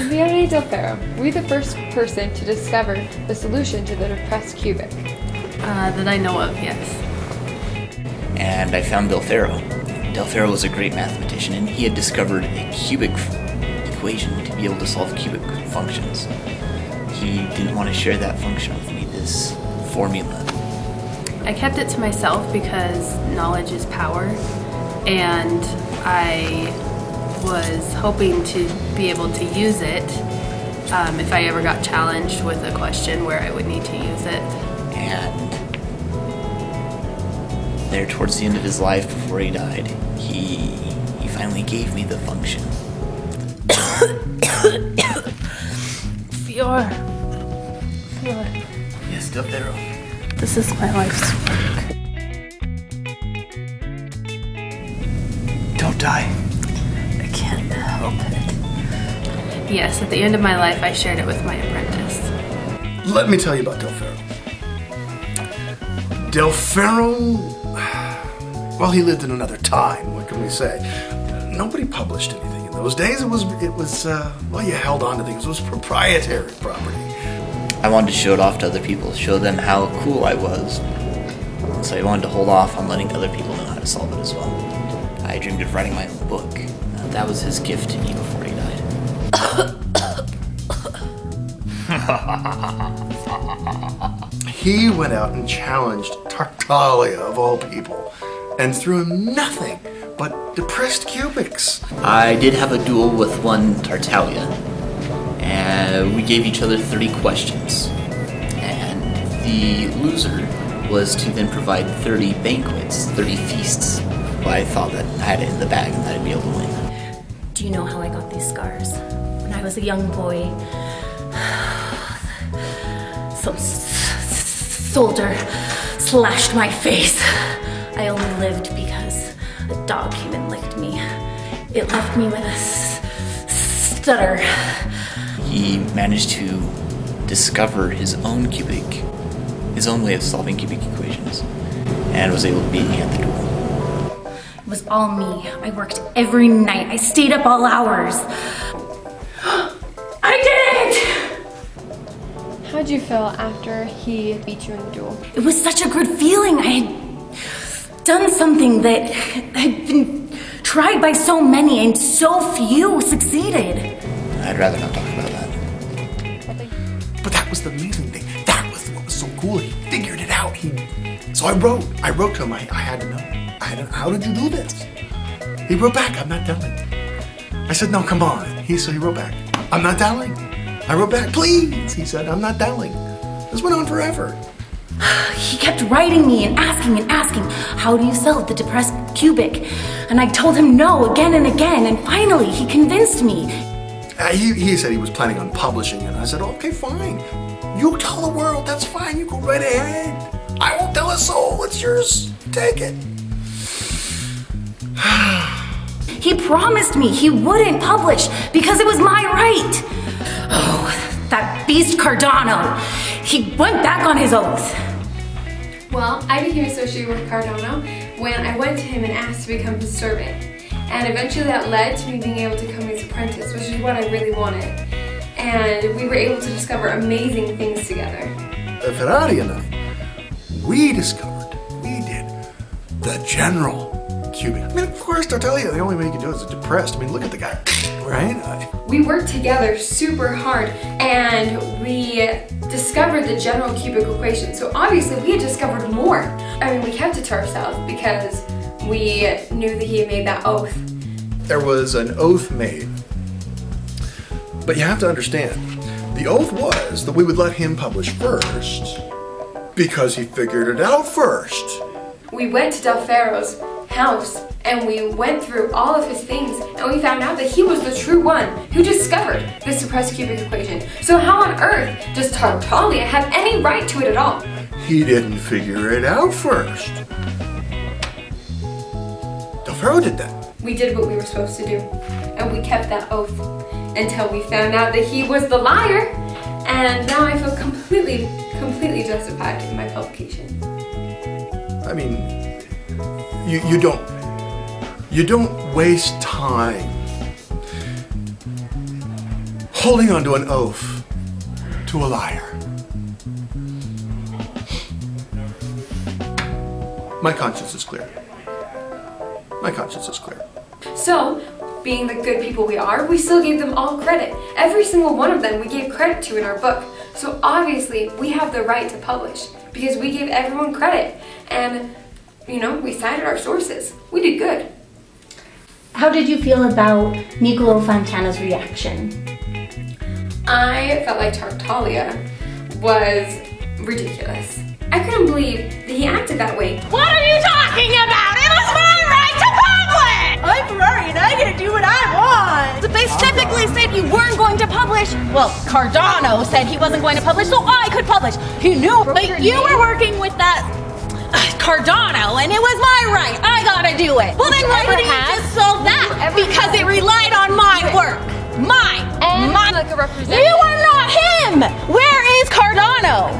Alcubierre Del Ferro, were you the first person to discover the solution to the depressed cubic? That I know of, yes. And I found Del Ferro. Del Ferro was a great mathematician, and he had discovered a cubic equation to be able to solve cubic functions. He didn't want to share that function with me, this formula. I kept it to myself because knowledge is power, and I was hoping to be able to use it if I ever got challenged with a question where I would need to use it. And there, towards the end of his life, before he died, he finally gave me the function. Fior. Yes, Del Ferro. This is my life's work. Don't die. I can't help it. Yes, at the end of my life, I shared it with my apprentice. Let me tell you about Del Ferro. Del Ferro, well, he lived in another time, what can we say? Nobody published anything in those days. It was well, you held on to things. It was proprietary property. I wanted to show it off to other people, show them how cool I was. So I wanted to hold off on letting other people know how to solve it as well. I dreamed of writing my own book. That was his gift to me before he died. He went out and challenged Tartaglia, of all people, and threw him nothing but depressed cubics. I did have a duel with one Tartaglia, and we gave each other 30 questions. And the loser was to then provide 30 banquets, 30 feasts. But I thought that I had it in the bag and that I'd be able to win. Do you know how I got these scars? When I was a young boy, some soldier slashed my face. I only lived because a dog came and licked me. It left me with a stutter. He managed to discover his own way of solving cubic equations, and was able to beat me at the duel. It was all me. I worked every night. I stayed up all hours. I did it! How'd you feel after he beat you in the duel? It was such a good feeling. I had done something that had been tried by so many and so few succeeded. I'd rather not talk about that. But that was the amazing thing. That was what was so cool. He figured it out. So I wrote to him. I had to know. How did you do this? He wrote back, I'm not telling. I said, no, come on. He wrote back, I'm not telling. I wrote back, please. He said, I'm not telling. This went on forever. He kept writing me and asking, how do you solve the depressed cubic? And I told him no again and again, and finally he convinced me. He said he was planning on publishing it. I said, okay, fine. You tell the world, that's fine. You go right ahead. I won't tell a soul. It's yours. Take it. He promised me he wouldn't publish because it was my right. Oh, that beast Cardano. He went back on his oath. Well, I became associated with Cardano when I went to him and asked to become his servant. And eventually that led to me being able to become his apprentice, which is what I really wanted. And we were able to discover amazing things together. Ferrari enough, we did the general cubic. I mean, of course, Tartaglia, the only way you can do it is depressed. I mean, look at the guy, right? We worked together super hard and we discovered the general cubic equation. So obviously we had discovered more. I mean, we kept it to ourselves because we knew that he had made that oath. There was an oath made. But you have to understand, the oath was that we would let him publish first because he figured it out first. We went to Del Ferro's house and we went through all of his things and we found out that he was the true one who discovered this depressed cubic equation. So how on earth does Tartaglia have any right to it at all? He didn't figure it out first. Del Ferro did that. We did what we were supposed to do and we kept that oath until we found out that he was the liar, and now I feel completely justified in my publication. I mean, you don't waste time holding onto an oath to a liar. My conscience is clear. My conscience is clear. So, being the good people we are, we still gave them all credit. Every single one of them we gave credit to in our book. So obviously, we have the right to publish because we gave everyone credit. And, we cited our sources. We did good. How did you feel about Niccolo Fontana's reaction? I felt like Tartaglia was ridiculous. I couldn't believe that he acted that way. What are you talking about? It was my right to publish! I'm Ferrari and I get to do what I want! They specifically said you weren't going to publish. Well, Cardano said he wasn't going to publish, so I could publish. He knew, but you were working with that Cardano, and it was my right. I gotta do it. Well, then why didn't you just solve that? Because it relied on my work. Mine. Like a representative. You are not him! Where is Cardano?